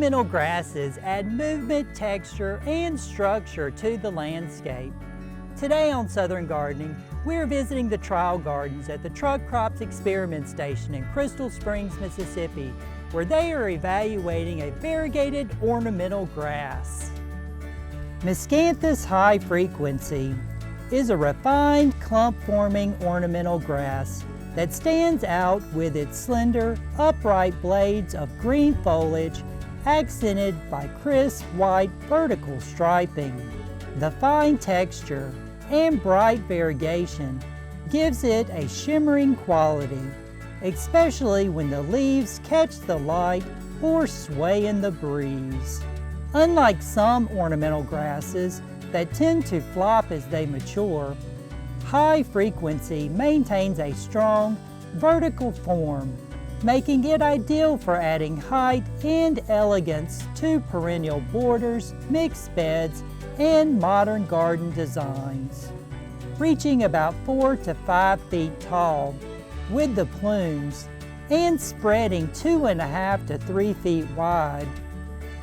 Ornamental grasses add movement, texture, and structure to the landscape. Today on Southern Gardening, we're visiting the trial gardens at the Truck Crops Experiment Station in Crystal Springs, Mississippi, where they are evaluating a variegated ornamental grass. Miscanthus High Frequency is a refined clump-forming ornamental grass that stands out with its slender, upright blades of green foliage accented by crisp white vertical striping. The fine texture and bright variegation gives it a shimmering quality, especially when the leaves catch the light or sway in the breeze. Unlike some ornamental grasses that tend to flop as they mature, High Frequency maintains a strong vertical form, making it ideal for adding height and elegance to perennial borders, mixed beds, and modern garden designs. Reaching about 4 to 5 feet tall with the plumes and spreading 2.5 to 3 feet wide,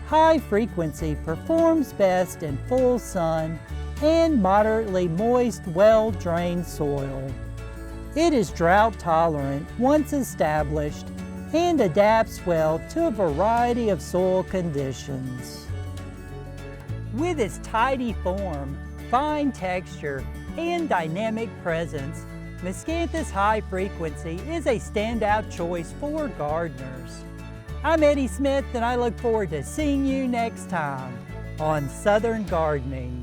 High Frequency performs best in full sun and moderately moist, well-drained soil. It is drought tolerant once established and adapts well to a variety of soil conditions. With its tidy form, fine texture, and dynamic presence, Miscanthus High Frequency is a standout choice for gardeners. I'm Eddie Smith, and I look forward to seeing you next time on Southern Gardening.